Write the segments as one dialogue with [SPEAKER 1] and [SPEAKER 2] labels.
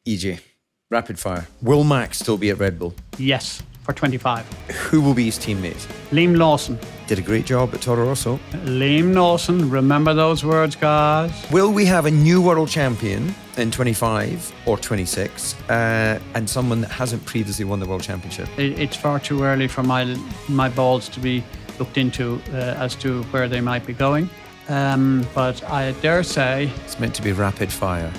[SPEAKER 1] EJ, rapid fire. Will Max still be at Red Bull?
[SPEAKER 2] Yes, for 25.
[SPEAKER 1] Who will be his teammate?
[SPEAKER 2] Liam Lawson.
[SPEAKER 1] Did a great job at Toro Rosso.
[SPEAKER 2] Liam Lawson, remember those words, guys.
[SPEAKER 1] Will we have a new world champion in 25 or 26 and someone that hasn't previously won the world championship?
[SPEAKER 2] It's far too early for my balls to be looked into as to where they might be going. But I dare say...
[SPEAKER 1] It's meant to be rapid fire.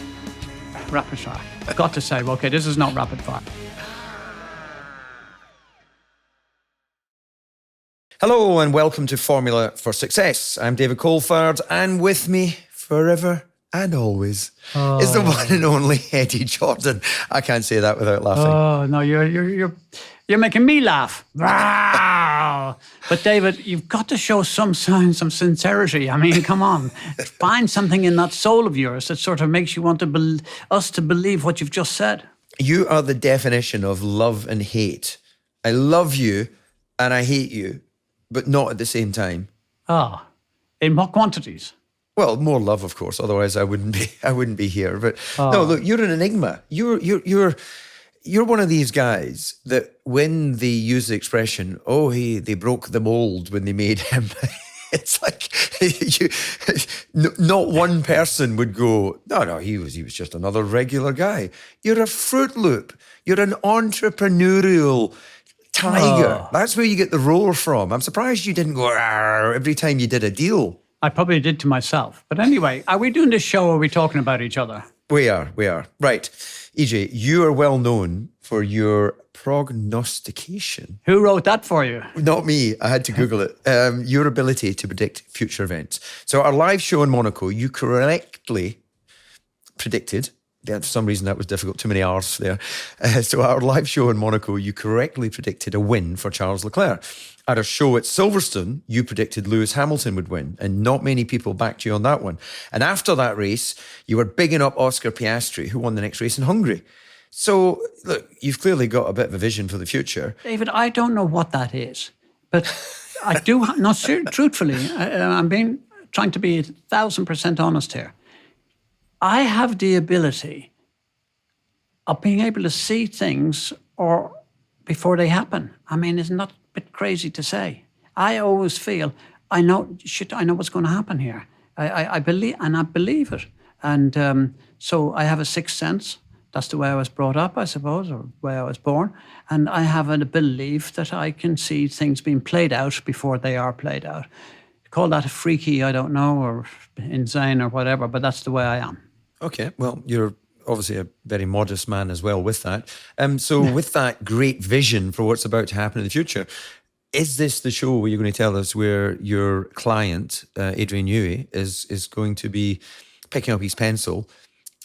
[SPEAKER 2] Rapid fire. I've got to say, okay, this is not rapid fire.
[SPEAKER 1] Hello and welcome to Formula for Success. I'm David Colford, and with me forever and always is the one and only Eddie Jordan. I can't say that without laughing.
[SPEAKER 2] Oh no, you're making me laugh. But David, you've got to show some signs of sincerity. I mean, come on, find something in that soul of yours that sort of makes you want us to believe what you've just said.
[SPEAKER 1] You are the definition of love and hate. I love you and I hate you, but not at the same time.
[SPEAKER 2] In what quantities?
[SPEAKER 1] Well, more love, of course. Otherwise, I wouldn't be here. But no, look, you're an enigma. You're one of these guys that when they use the expression, they broke the mold when they made him. It's like not one person would go, no, he was just another regular guy. You're a Fruit Loop. You're an entrepreneurial tiger. That's where you get the roar from. I'm surprised you didn't go every time you did a deal.
[SPEAKER 2] I probably did to myself. But anyway, are we doing this show or are we talking about each other? We
[SPEAKER 1] are. Right. EJ, you are well known for your prognostication.
[SPEAKER 2] Who wrote that for you?
[SPEAKER 1] Not me. I had to Google it. Your ability to predict future events. So our live show in Monaco, you correctly predicted... For some reason, that was difficult. Too many R's there. So our live show in Monaco, you correctly predicted a win for Charles Leclerc. At our show at Silverstone, you predicted Lewis Hamilton would win, and not many people backed you on that one. And after that race, you were bigging up Oscar Piastri, who won the next race in Hungary. So, look, you've clearly got a bit of a vision for the future.
[SPEAKER 2] David, I don't know what that is, but I do, truthfully, I'm trying to be 1,000% honest here. I have the ability of being able to see things or before they happen. I mean, isn't that a bit crazy to say? I always feel, I know what's going to happen here. I believe it. And so I have a sixth sense. That's the way I was brought up, I suppose, or the way I was born. And I have a belief that I can see things being played out before they are played out. Call that a freaky, I don't know, or insane or whatever, but that's the way I am.
[SPEAKER 1] Okay, well, you're obviously a very modest man as well with that. So with that great vision for what's about to happen in the future, is this the show where you're going to tell us where your client, Adrian Newey, is going to be picking up his pencil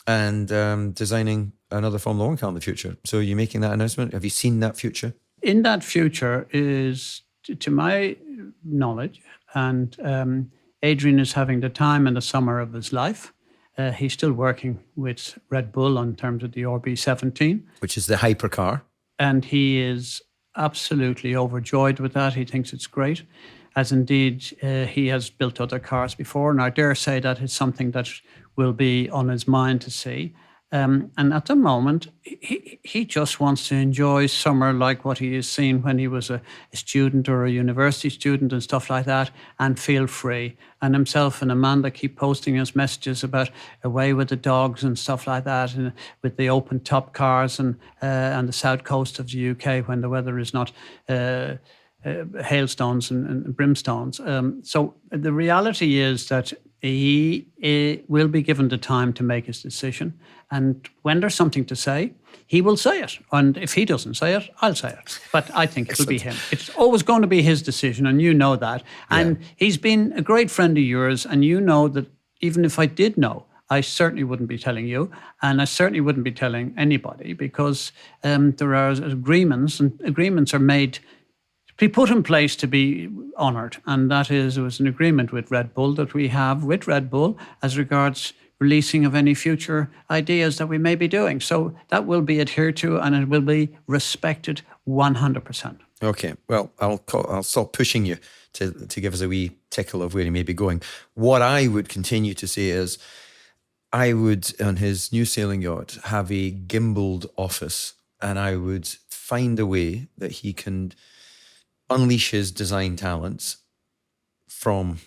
[SPEAKER 1] and designing another Formula 1 car in the future? So are you making that announcement? Have you seen that future?
[SPEAKER 2] In that future is, to my knowledge, and Adrian is having the time and the summer of his life. He's still working with Red Bull in terms of the RB17.
[SPEAKER 1] Which is the hypercar.
[SPEAKER 2] And he is absolutely overjoyed with that. He thinks it's great, as indeed he has built other cars before. And I dare say that is something that will be on his mind to see. And at the moment, he just wants to enjoy summer like what he has seen when he was a student or a university student and stuff like that, and feel free. And himself and Amanda keep posting us messages about away with the dogs and stuff like that, and with the open top cars and the south coast of the UK when the weather is not hailstones and brimstones. So the reality is that he will be given the time to make his decision. And when there's something to say, he will say it. And if he doesn't say it, I'll say it. But I think it will be him. It's always going to be his decision, and you know that. And he's been a great friend of yours, and you know that even if I did know, I certainly wouldn't be telling you, and I certainly wouldn't be telling anybody, because there are agreements, and agreements are made to be put in place to be honoured. And that is, it was an agreement with Red Bull that we have with Red Bull as regards releasing of any future ideas that we may be doing. So that will be adhered to, and it will be respected 100%.
[SPEAKER 1] Okay, well, I'll stop pushing you to give us a wee tickle of where he may be going. What I would continue to say is, I would, on his new sailing yacht, have a gimbaled office, and I would find a way that he can unleash his design talents from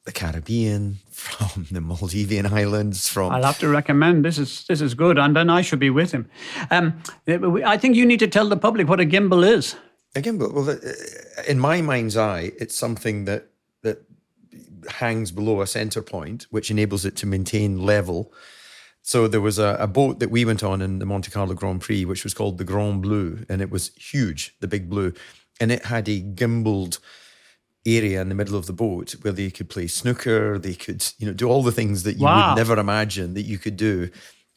[SPEAKER 1] the Caribbean, from the Maldivian Islands, from...
[SPEAKER 2] I'll have to recommend this is good, and then I should be with him. I think you need to tell the public what a gimbal is.
[SPEAKER 1] A gimbal, well, in my mind's eye, it's something that hangs below a center point, which enables it to maintain level. So there was a boat that we went on in the Monte Carlo Grand Prix, which was called the Grand Bleu, and it was huge, the Big Blue, and it had a gimbaled area in the middle of the boat where they could play snooker, they could, do all the things that you would never imagine that you could do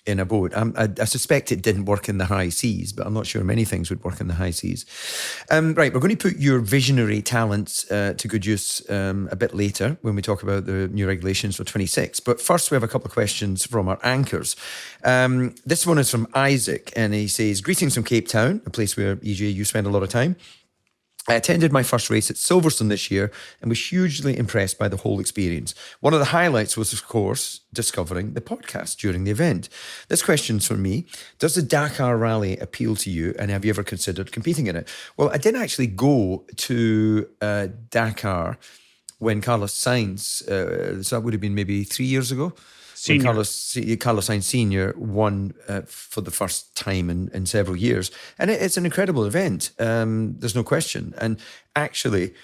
[SPEAKER 1] in a boat. I suspect it didn't work in the high seas, but I'm not sure many things would work in the high seas. Right, we're going to put your visionary talents to good use a bit later when we talk about the new regulations for 26. But first, we have a couple of questions from our anchors. This one is from Isaac, and he says, greetings from Cape Town, a place where, EJ, you spend a lot of time. I attended my first race at Silverstone this year and was hugely impressed by the whole experience. One of the highlights was, of course, discovering the podcast during the event. This question's for me. Does the Dakar Rally appeal to you, and have you ever considered competing in it? Well, I did actually go to Dakar when Carlos Sainz, so that would have been maybe 3 years ago, when Carlos Sainz Sr. won for the first time in several years. And it's an incredible event. There's no question. And actually,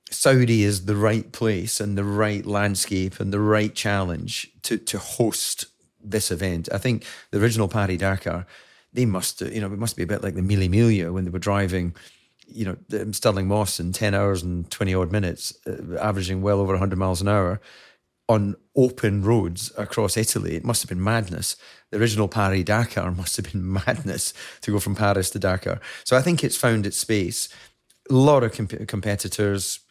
[SPEAKER 1] Saudi is the right place and the right landscape and the right challenge to host this event. I think the original Paris-Dakar, they must, it must be a bit like the Mille Miglia when they were driving, Stirling Moss in 10 hours and 20 odd minutes, averaging well over 100 miles an hour. On open roads across Italy. It must have been madness. The original Paris-Dakar must have been madness to go from Paris to Dakar. So I think it's found its space. A lot of competitors,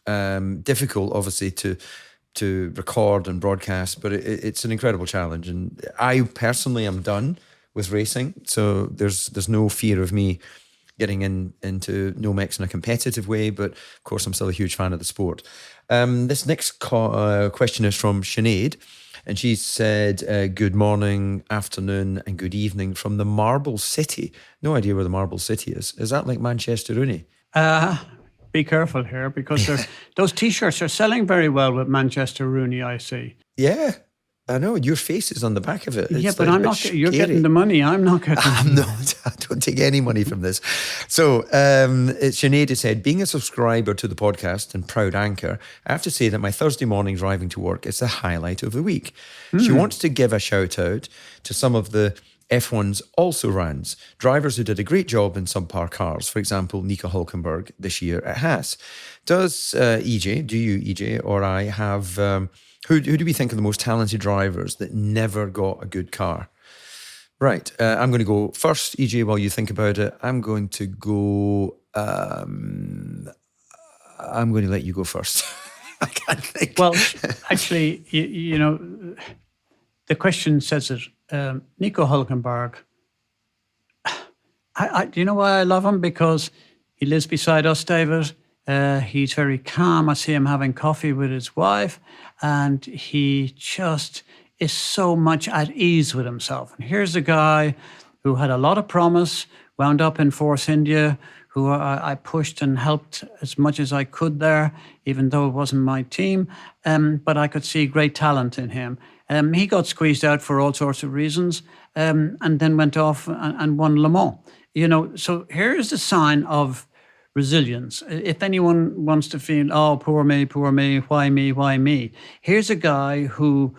[SPEAKER 1] difficult obviously to record and broadcast, but it's an incredible challenge. And I personally am done with racing, so there's no fear of me getting into Nomex in a competitive way, but of course I'm still a huge fan of the sport. This next question is from Sinead, and she said, good morning, afternoon, and good evening from the Marble City. No idea where the Marble City is. Is that like Manchester Rooney?
[SPEAKER 2] Be careful here, because those T-shirts are selling very well with Manchester Rooney, I see.
[SPEAKER 1] Yeah. I know, your face is on the back of it.
[SPEAKER 2] It's but I'm not. You're getting the money. I'm not getting.
[SPEAKER 1] I'm not. I don't take any money from this. So, Sinead said, being a subscriber to the podcast and proud anchor, I have to say that my Thursday morning driving to work is the highlight of the week. She wants to give a shout out to some of the F1's also-rans, drivers who did a great job in subpar cars. For example, Nico Hülkenberg this year at Haas. Does EJ, or I have... Who do we think are the most talented drivers that never got a good car? Right, I'm going to go first, EJ, while you think about it. I'm going to go... I'm going to let you go first. I can't think.
[SPEAKER 2] Well, actually, the question says it. Nico Hülkenberg, do you know why I love him? Because he lives beside us, David. He's very calm. I see him having coffee with his wife, and he just is so much at ease with himself. And here's a guy who had a lot of promise, wound up in Force India, who I pushed and helped as much as I could there, even though it wasn't my team. But I could see great talent in him. He got squeezed out for all sorts of reasons, and then went off and won Le Mans. So here's a sign of resilience. If anyone wants to feel, oh, poor me, why me? Here's a guy who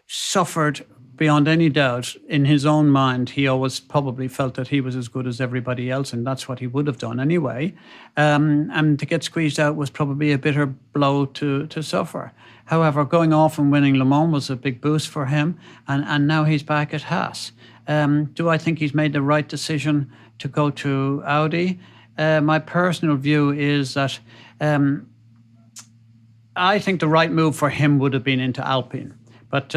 [SPEAKER 2] suffered beyond any doubt. In his own mind, he always probably felt that he was as good as everybody else, and that's what he would have done anyway. And to get squeezed out was probably a bitter blow to suffer. However, going off and winning Le Mans was a big boost for him, and now he's back at Haas. Do I think he's made the right decision to go to Audi? My personal view is that I think the right move for him would have been into Alpine, But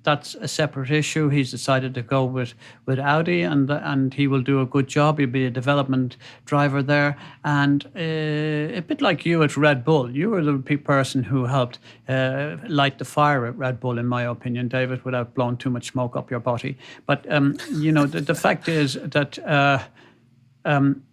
[SPEAKER 2] that's a separate issue. He's decided to go with Audi, and he will do a good job. He'll be a development driver there. And a bit like you at Red Bull, you were the person who helped light the fire at Red Bull, in my opinion, David, without blowing too much smoke up your body. But, the fact is that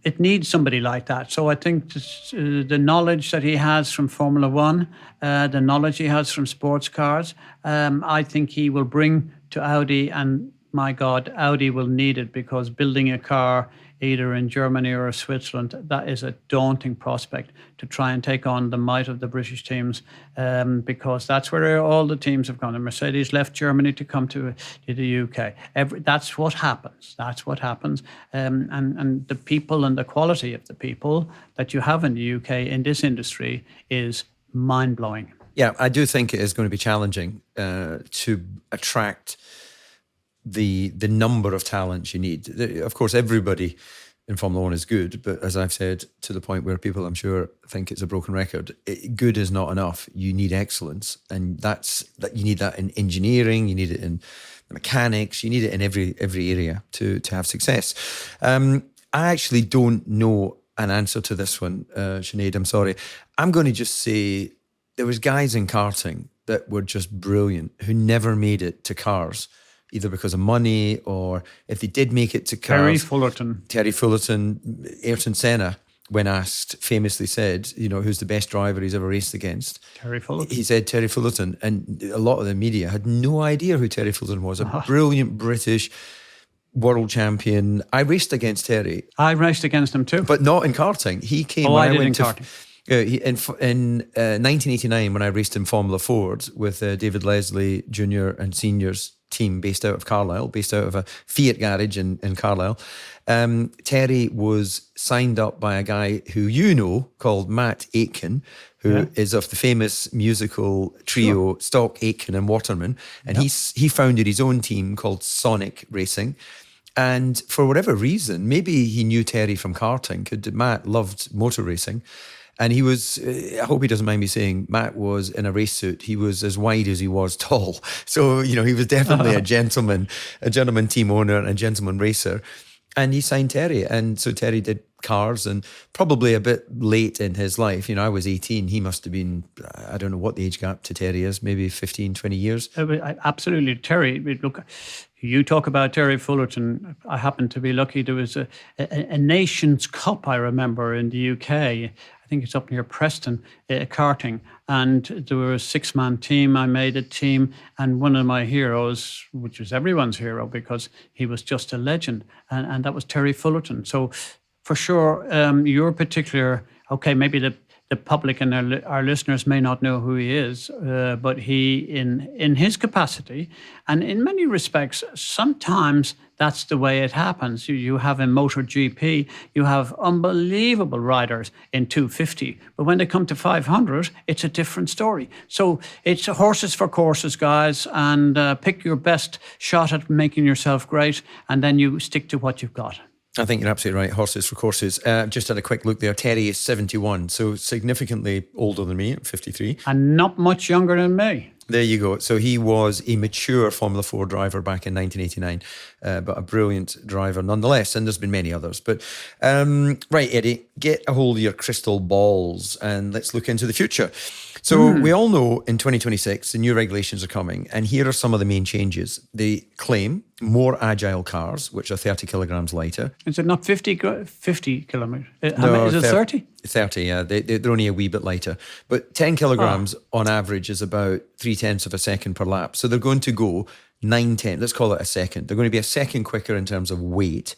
[SPEAKER 2] it needs somebody like that. So I think the knowledge that he has from Formula One, the knowledge he has from sports cars, I think he will bring to Audi. And my God, Audi will need it, because building a car either in Germany or Switzerland, that is a daunting prospect to try and take on the might of the British teams, because that's where all the teams have gone. And Mercedes left Germany to come to the UK. That's what happens. That's what happens. And the people and the quality of the people that you have in the UK in this industry is mind-blowing.
[SPEAKER 1] Yeah, I do think it is going to be challenging to attract the number of talents you need. Of course, everybody in Formula One is good, but as I've said, to the point where people, I'm sure, think it's a broken record, good is not enough. You need excellence, and you need that in engineering, you need it in the mechanics, you need it in every area to have success. I actually don't know an answer to this one, Sinead, I'm sorry. I'm going to just say there was guys in karting that were just brilliant who never made it to cars, either because of money or if they did make it to cars. Terry Fullerton, Ayrton Senna, when asked, famously said, who's the best driver he's ever raced against?
[SPEAKER 2] Terry Fullerton.
[SPEAKER 1] He said Terry Fullerton. And a lot of the media had no idea who Terry Fullerton was. A brilliant British world champion. I raced against Terry.
[SPEAKER 2] I raced against him too.
[SPEAKER 1] But not in karting. He came
[SPEAKER 2] I did in karting.
[SPEAKER 1] In 1989, when I raced in Formula Ford with David Leslie Jr. and Senior's team based out of Carlisle, based out of a Fiat garage in Carlisle, Terry was signed up by a guy who called Matt Aitken, who is of the famous musical trio Stock, Aitken and Waterman. And he founded his own team called Sonic Racing. And for whatever reason, maybe he knew Terry from karting, because Matt loved motor racing. And he was, I hope he doesn't mind me saying, Matt was in a race suit. He was as wide as he was tall. So, he was definitely a gentleman team owner and a gentleman racer. And he signed Terry. And so Terry did cars, and probably a bit late in his life. I was 18. He must have been, I don't know what the age gap to Terry is, maybe 15, 20 years.
[SPEAKER 2] Absolutely. Terry, look, you talk about Terry Fullerton. I happened to be lucky. There was a Nations Cup, I remember, in the UK. I think it's up near Preston, karting. And there was a 6-man team. I made a team. And one of my heroes, which was everyone's hero because he was just a legend, and that was Terry Fullerton. So for sure, your particular, maybe the public and our listeners may not know who he is, but he, in his capacity, and in many respects, sometimes that's the way it happens. You have in MotoGP, you have unbelievable riders in 250, but when they come to 500, it's a different story. So it's horses for courses, guys, and pick your best shot at making yourself great, and then you stick to what you've got.
[SPEAKER 1] I think you're absolutely right. Horses for courses. Just had a quick look there. Terry is 71, so significantly older than me at 53.
[SPEAKER 2] And not much younger than me.
[SPEAKER 1] There you go. So he was a mature Formula 4 driver back in 1989, but a brilliant driver nonetheless, and there's been many others. But right, Eddie, get a hold of your crystal balls and let's look into the future. So we all know in 2026, the new regulations are coming, and here are some of the main changes. They claim more agile cars, which are 30 kilograms lighter.
[SPEAKER 2] Is it not 50 kilometers?
[SPEAKER 1] No,
[SPEAKER 2] is it 30?
[SPEAKER 1] 30, yeah. They're only a wee bit lighter. But 10 kilograms on average is about 0.3 of a second per lap. So they're going to go 9/10, let's call it a second. They're going to be a second quicker in terms of weight.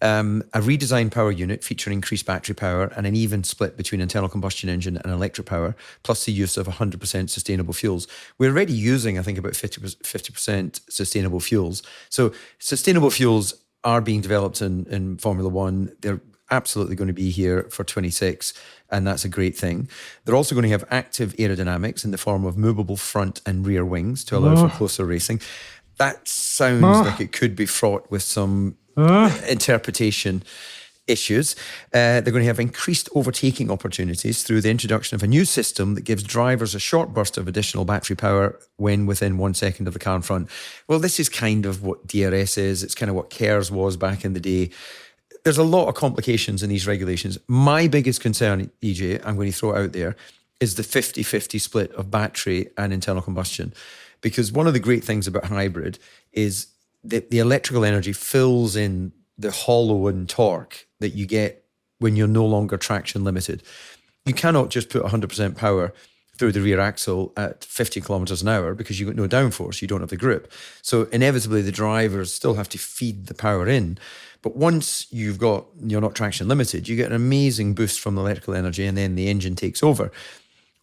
[SPEAKER 1] A redesigned power unit featuring increased battery power and an even split between internal combustion engine and electric power, plus the use of 100% sustainable fuels. We're already using, I think, about 50% sustainable fuels. So sustainable fuels are being developed in Formula One. They're absolutely going to be here for 26, and that's a great thing. They're also going to have active aerodynamics in the form of movable front and rear wings to allow for closer racing. That sounds like it could be fraught with some interpretation. issues. They're going to have increased overtaking opportunities through the introduction of a new system that gives drivers a short burst of additional battery power when within 1 second of the car in front. Well, this is kind of what DRS is. It's kind of what KERS was back in the day. There's a lot of complications in these regulations. My biggest concern, EJ, I'm going to throw it out there, is the 50-50 split of battery and internal combustion. Because one of the great things about hybrid is that the electrical energy fills in the hollow in torque that you get when you're no longer traction limited. You cannot just put 100% power through the rear axle at 50 kilometers an hour because you've got no downforce, you don't have the grip. So inevitably the drivers still have to feed the power in. But once you're not traction limited, you get an amazing boost from the electrical energy and then the engine takes over.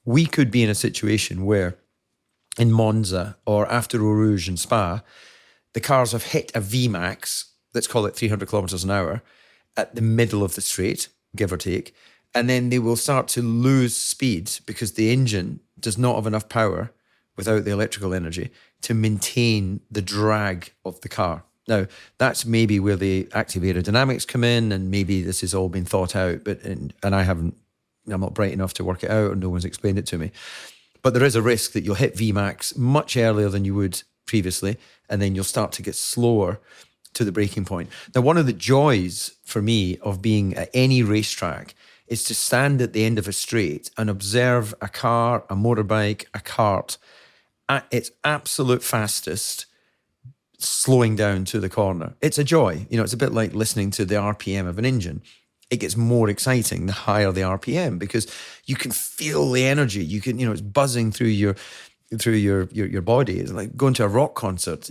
[SPEAKER 1] We could be in a situation where in Monza or after Eau Rouge and Spa, the cars have hit a VMAX, let's call it 300 kilometers an hour, at the middle of the straight, give or take, and then they will start to lose speed because the engine does not have enough power without the electrical energy to maintain the drag of the car. Now, that's maybe where the active aerodynamics come in, and maybe this has all been thought out, but I'm not bright enough to work it out, and no one's explained it to me. But there is a risk that you'll hit VMAX much earlier than you would previously, and then you'll start to get slower to the breaking point. Now, one of the joys for me of being at any racetrack is to stand at the end of a straight and observe a car, a motorbike, a kart at its absolute fastest, slowing down to the corner. It's a joy. It's a bit like listening to the RPM of an engine. It gets more exciting the higher the RPM because you can feel the energy. You can, it's buzzing through your body. It's like going to a rock concert.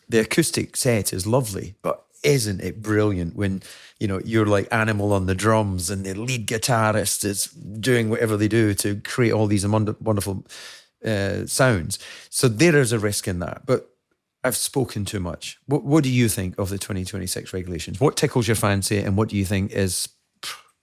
[SPEAKER 1] The acoustic set is lovely, but isn't it brilliant when, you're like Animal on the drums and the lead guitarist is doing whatever they do to create all these wonderful sounds. So there is a risk in that. But I've spoken too much. What do you think of the 2026 regulations? What tickles your fancy and what do you think is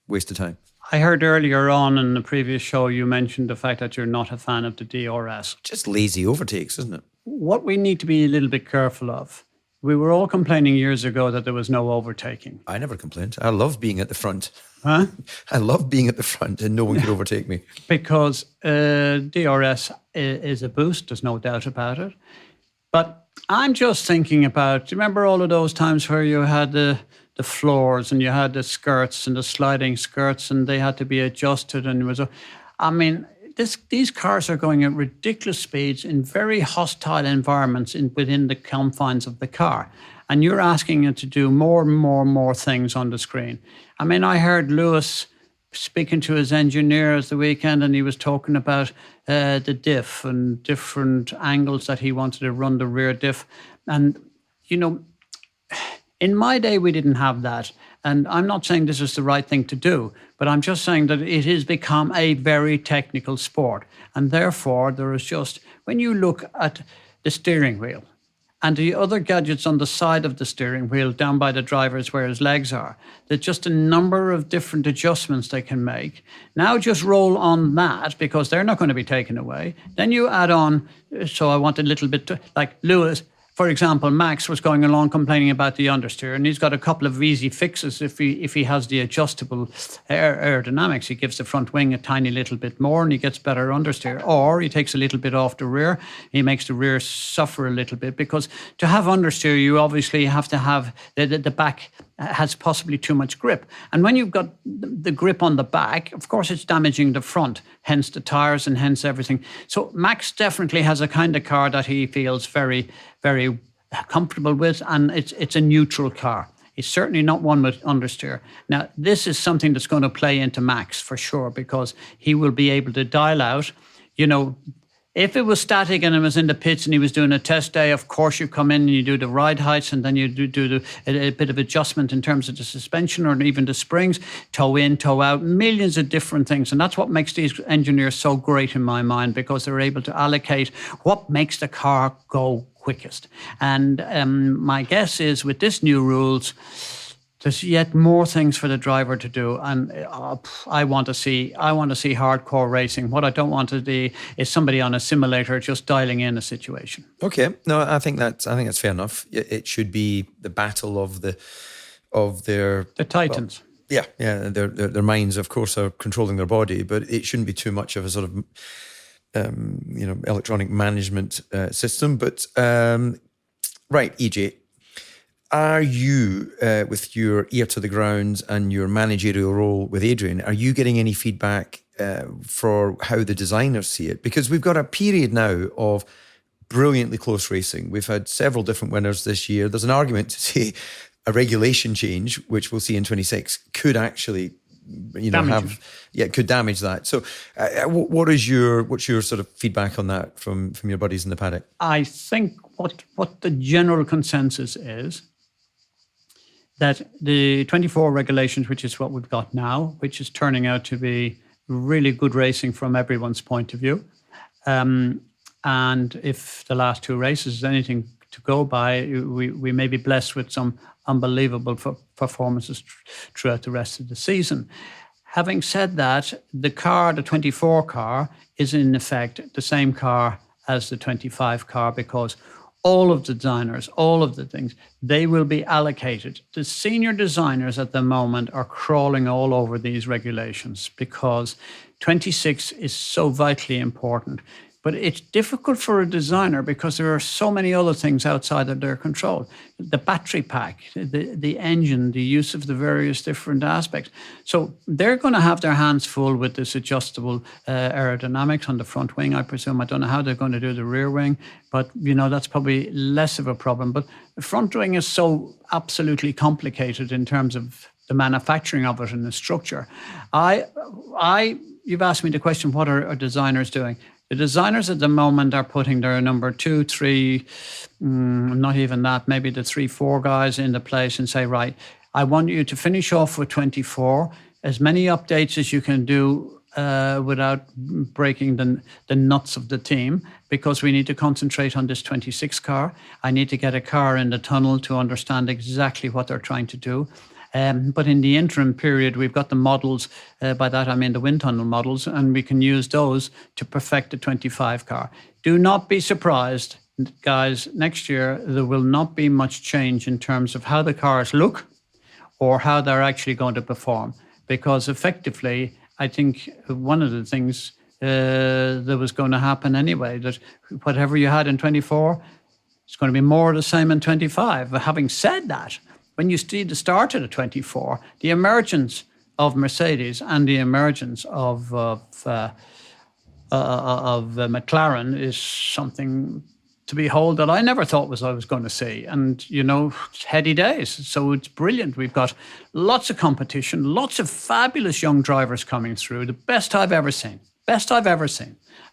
[SPEAKER 1] waste of time?
[SPEAKER 2] I heard earlier on in the previous show you mentioned the fact that you're not a fan of the DRS.
[SPEAKER 1] Just lazy overtakes, isn't it?
[SPEAKER 2] What we need to be a little bit careful of, we were all complaining years ago that there was no overtaking.
[SPEAKER 1] I never complained. I love being at the front.
[SPEAKER 2] Huh?
[SPEAKER 1] I love being at the front and no one could overtake me.
[SPEAKER 2] Because DRS is a boost, there's no doubt about it. But I'm just thinking about, do you remember all of those times where you had the floors and you had the skirts and the sliding skirts and they had to be adjusted and these cars are going at ridiculous speeds in very hostile environments within the confines of the car. And you're asking it to do more and more and more things on the screen. I heard Lewis speaking to his engineers the weekend and he was talking about the diff and different angles that he wanted to run the rear diff. And, in my day, we didn't have that. And I'm not saying this is the right thing to do, but I'm just saying that it has become a very technical sport. And therefore, there is just, when you look at the steering wheel and the other gadgets on the side of the steering wheel down by the driver's where his legs are, there's just a number of different adjustments they can make. Now just roll on that because they're not going to be taken away. Then you add on, so I want a little bit, like Lewis, for example, Max was going along complaining about the understeer, and he's got a couple of easy fixes if he has the adjustable aerodynamics. He gives the front wing a tiny little bit more and he gets better understeer. Or he takes a little bit off the rear. He makes the rear suffer a little bit because to have understeer, you obviously have to have the back has possibly too much grip. And when you've got the grip on the back, of course, it's damaging the front, hence the tires and hence everything. So Max definitely has a kind of car that he feels very, very comfortable with, and it's a neutral car. He's certainly not one with understeer. Now, this is something that's going to play into Max for sure because he will be able to dial out, if it was static and it was in the pits and he was doing a test day, of course you come in and you do the ride heights and then you do a bit of adjustment in terms of the suspension or even the springs, toe in, toe out, millions of different things. And that's what makes these engineers so great in my mind because they're able to allocate what makes the car go quickest. And my guess is with this new rules, there's yet more things for the driver to do, and I want to see hardcore racing. What I don't want to see is somebody on a simulator just dialing in a situation.
[SPEAKER 1] Okay, no, I think that's fair enough. It should be the battle of of their
[SPEAKER 2] The Titans.
[SPEAKER 1] Well, yeah, their minds, of course, are controlling their body, but it shouldn't be too much of a sort of electronic management system. But right, EJ, are you, with your ear to the ground and your managerial role with Adrian, are you getting any feedback for how the designers see it? Because we've got a period now of brilliantly close racing. We've had several different winners this year. There's an argument to say a regulation change, which we'll see in 26, could actually, could damage that. So, what's your sort of feedback on that from your buddies in the paddock?
[SPEAKER 2] I think what the general consensus is that the 24 regulations, which is what we've got now, which is turning out to be really good racing from everyone's point of view. And if the last two races is anything to go by, we may be blessed with some unbelievable performances throughout the rest of the season. Having said that, the 24 car, is in effect the same car as the 25 car, because all of the designers, all of the things, they will be allocated. The senior designers at the moment are crawling all over these regulations because 26 is so vitally important. But it's difficult for a designer because there are so many other things outside of their control. The battery pack, the engine, the use of the various different aspects. So they're going to have their hands full with this adjustable aerodynamics on the front wing, I presume. I don't know how they're going to do the rear wing, but that's probably less of a problem. But the front wing is so absolutely complicated in terms of the manufacturing of it and the structure. You've asked me the question, what are designers doing? The designers at the moment are putting their number 2, 3, not even that, maybe the 3, 4 guys into place and say, right, I want you to finish off with 24, as many updates as you can do without breaking the nuts of the team, because we need to concentrate on this 26 car. I need to get a car in the tunnel to understand exactly what they're trying to do. But in the interim period, we've got the models, by that I mean the wind tunnel models, and we can use those to perfect the 25 car. Do not be surprised, guys, next year there will not be much change in terms of how the cars look or how they're actually going to perform, because effectively, I think one of the things that was going to happen anyway, that whatever you had in 24, it's going to be more of the same in 25. But having said that, when you see the start of the 24, the emergence of Mercedes and the emergence of McLaren is something to behold that I never thought I was going to see. And, it's heady days. So it's brilliant. We've got lots of competition, lots of fabulous young drivers coming through, the best I've ever seen.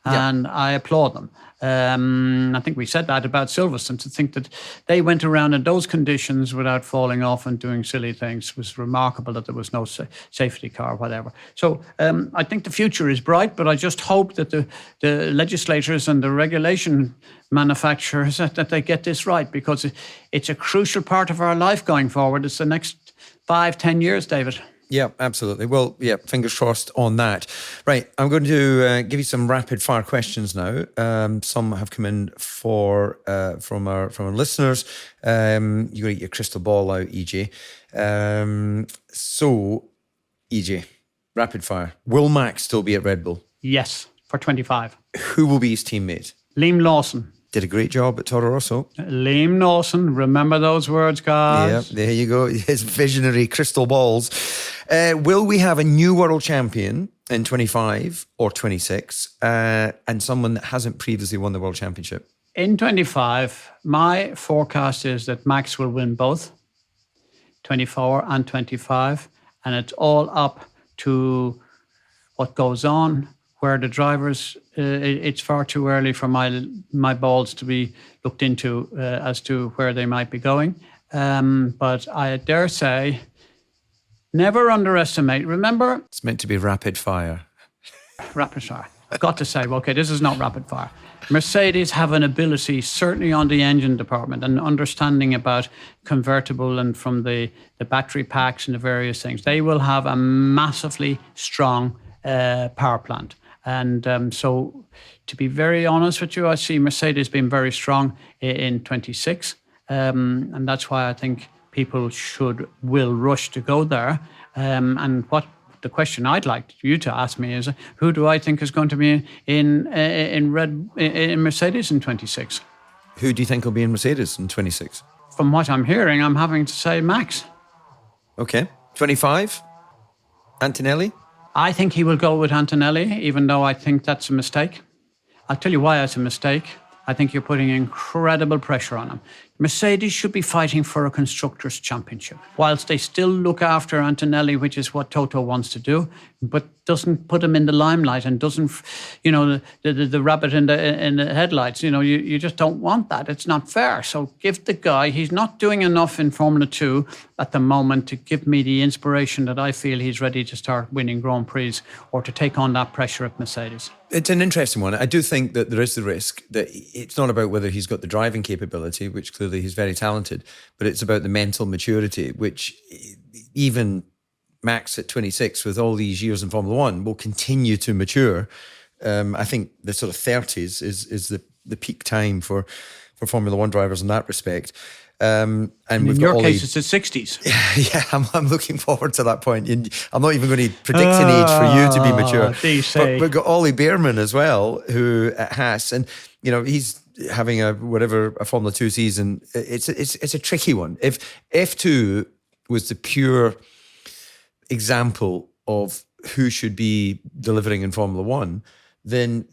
[SPEAKER 2] And I applaud them. I think we said that about Silverstone. To think that they went around in those conditions without falling off and doing silly things was remarkable, that there was no safety car or whatever. So I think the future is bright, but I just hope that the legislators and the regulation manufacturers, that they get this right, because it's a crucial part of our life going forward. It's the next 5-10 years, David.
[SPEAKER 1] Yeah, absolutely. Well, yeah, fingers crossed on that. Right, I'm going to give you some rapid fire questions now. Some have come in from our listeners. You got to get your crystal ball out, EJ. So, EJ, rapid fire. Will Max still be at Red Bull?
[SPEAKER 2] Yes, for 25.
[SPEAKER 1] Who will be his teammate?
[SPEAKER 2] Liam Lawson.
[SPEAKER 1] Did a great job at Toro Rosso.
[SPEAKER 2] Liam Lawson, remember those words, guys.
[SPEAKER 1] Yeah, there you go. His visionary crystal balls. Will we have a new world champion in 25 or 26 and someone that hasn't previously won the world championship?
[SPEAKER 2] In 25, my forecast is that Max will win both 24 and 25. And it's all up to what goes on, where the drivers, it's far too early for my balls to be looked into as to where they might be going. But I dare say, never underestimate. Remember?
[SPEAKER 1] It's meant to be rapid fire.
[SPEAKER 2] Rapid fire. I've got to say, okay, this is not rapid fire. Mercedes have an ability, certainly on the engine department, and understanding about convertible and from the battery packs and the various things. They will have a massively strong power plant. And so, to be very honest with you, I see Mercedes being very strong in 26. And that's why I think people will rush to go there. And what the question I'd like you to ask me is, who do I think is going to be in Mercedes in 26?
[SPEAKER 1] Who do you think will be in Mercedes in 26?
[SPEAKER 2] From what I'm hearing, I'm having to say Max.
[SPEAKER 1] Okay. 25? Antonelli?
[SPEAKER 2] I think he will go with Antonelli, even though I think that's a mistake. I'll tell you why it's a mistake. I think you're putting incredible pressure on him. Mercedes should be fighting for a Constructors' Championship, whilst they still look after Antonelli, which is what Toto wants to do, but doesn't put him in the limelight and doesn't, the rabbit in the headlights. You just don't want that. It's not fair. So give the guy, he's not doing enough in Formula 2 at the moment to give me the inspiration that I feel he's ready to start winning Grand Prix or to take on that pressure at Mercedes.
[SPEAKER 1] It's an interesting one. I do think that there is the risk that it's not about whether he's got the driving capability, which clearly he's very talented, but it's about the mental maturity, which even Max at 26, with all these years in Formula 1, will continue to mature. I think the sort of 30s is the peak time for Formula 1 drivers in that respect. And
[SPEAKER 2] in your case, it's the 60s.
[SPEAKER 1] Yeah, I'm looking forward to that point. I'm not even going to predict an age for you to be mature. But we've got Ollie Behrman as well, who at Haas, and he's having a Formula 2 season. It's a tricky one. If F2 was the pure example of who should be delivering in Formula 1, then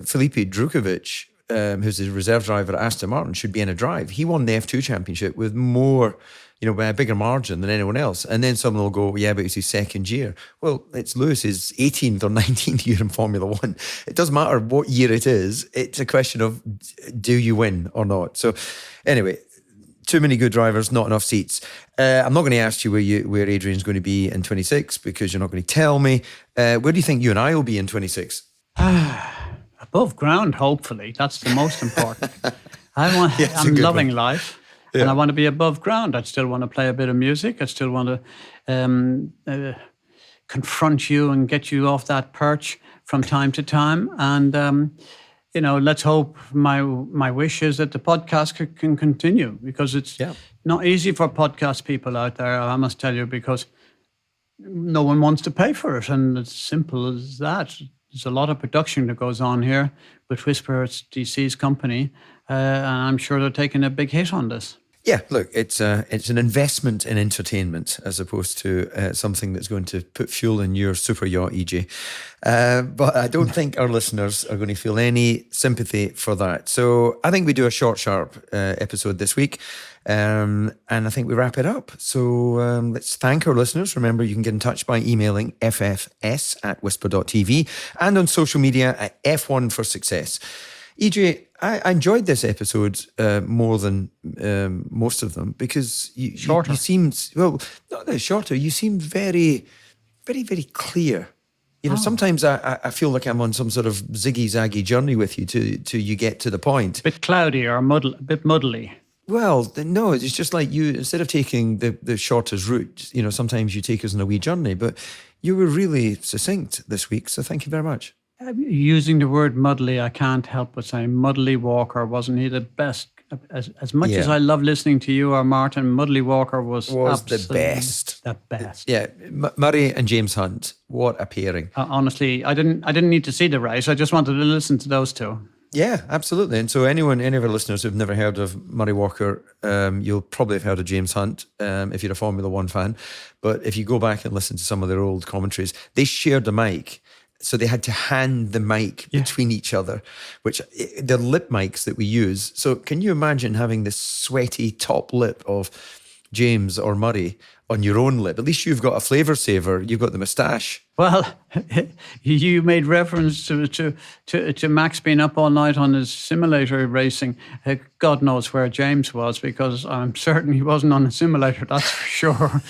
[SPEAKER 1] Felipe Drukovic, who's the reserve driver at Aston Martin, should be in a drive. He won the F2 championship with more, by a bigger margin than anyone else. And then someone will go, yeah, but it's his second year. Well, it's Lewis's 18th or 19th year in Formula 1. It doesn't matter what year it is. It's a question of, do you win or not? So anyway, too many good drivers, not enough seats. I'm not going to ask you where Adrian's going to be in 26 because you're not going to tell me. Where do you think you and I will be in 26?
[SPEAKER 2] Above ground, hopefully. That's the most important. I'm loving life, and I want to be above ground. I still want to play a bit of music. I still want to confront you and get you off that perch from time to time. And let's hope. My wish is that the podcast can continue, because it's not easy for podcast people out there. I must tell you, because no one wants to pay for it, and it's simple as that. There's a lot of production that goes on here with Whisper DC's company, and I'm sure they're taking a big hit on this. Yeah, look, it's an investment in entertainment as opposed to something that's going to put fuel in your super yacht, EJ. But I don't think our listeners are going to feel any sympathy for that. So I think we do a short, sharp episode this week. And I think we wrap it up. So let's thank our listeners. Remember, you can get in touch by emailing ffs@whisper.tv and on social media at F1 for Success. EJ, I enjoyed this episode more than most of them because you seemed, well, not that shorter, you seemed very, very, very clear. Sometimes I feel like I'm on some sort of ziggy-zaggy journey with you till you get to the point. A bit cloudy or a bit muddly. Well, no, it's just like you, instead of taking the shortest route, sometimes you take us on a wee journey, but you were really succinct this week, so thank you very much. Using the word muddly, I can't help but say Muddley Walker, wasn't he the best? As much as I love listening to you or Martin, Muddley Walker was the best. The best. Yeah, Murray and James Hunt, what a pairing. Honestly, I didn't need to see the race. I just wanted to listen to those two. Yeah, absolutely. And so any of our listeners who've never heard of Murray Walker, you'll probably have heard of James Hunt if you're a Formula 1 fan. But if you go back and listen to some of their old commentaries, they shared a mic. So they had to hand the mic between each other, which they're lip mics that we use. So can you imagine having this sweaty top lip of James or Murray on your own lip? At least you've got a flavour saver. You've got the moustache. Well, you made reference to Max being up all night on his simulator racing. God knows where James was, because I'm certain he wasn't on a simulator, that's for sure,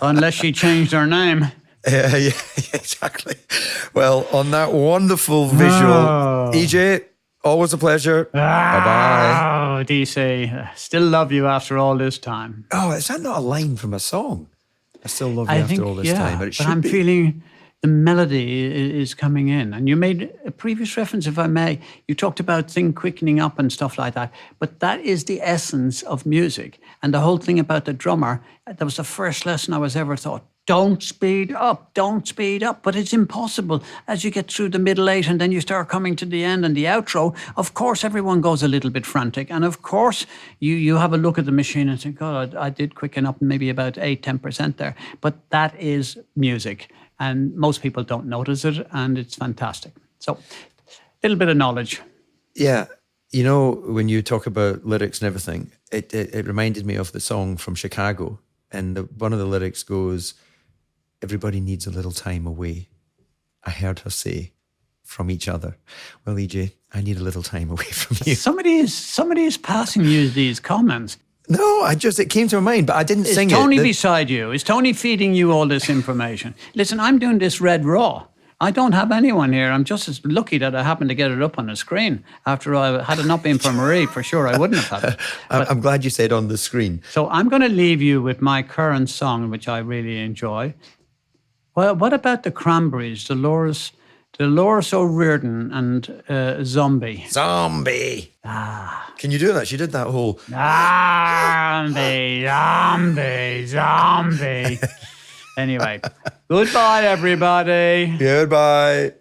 [SPEAKER 2] unless she changed her name. Yeah, exactly. Well, on that wonderful visual, EJ, always a pleasure. Bye-bye. Oh, DC, still love you after all this time. Oh, is that not a line from a song? I still love you after all this time. But I'm feeling the melody is coming in. And you made a previous reference, if I may. You talked about thing quickening up and stuff like that. But that is the essence of music. And the whole thing about the drummer, that was the first lesson I was ever taught. Don't speed up, don't speed up. But it's impossible. As you get through the middle eight and then you start coming to the end and the outro, of course, everyone goes a little bit frantic. And of course, you have a look at the machine and think, God, I did quicken up maybe about 8-10% there. But that is music. And most people don't notice it. And it's fantastic. So a little bit of knowledge.
[SPEAKER 1] Yeah. You know, when you talk about lyrics and everything, it reminded me of the song from Chicago. And one of the lyrics goes, everybody needs a little time away. I heard her say from each other. Well, EJ, I need a little time away from you.
[SPEAKER 2] Somebody is passing you these comments.
[SPEAKER 1] No, it came to my mind, but I didn't sing it.
[SPEAKER 2] Is Tony beside you? Is Tony feeding you all this information? Listen, I'm doing this Red Raw. I don't have anyone here. I'm just as lucky that I happened to get it up on the screen. After all, had it not been for Marie, for sure I wouldn't have had it.
[SPEAKER 1] I'm glad you said on the screen.
[SPEAKER 2] So I'm going to leave you with my current song, which I really enjoy. Well, what about the Cranberries, Dolores O'Riordan and Zombie?
[SPEAKER 1] Zombie. Can you do that? She did that whole...
[SPEAKER 2] Zombie. Anyway, goodbye, everybody.
[SPEAKER 1] Goodbye.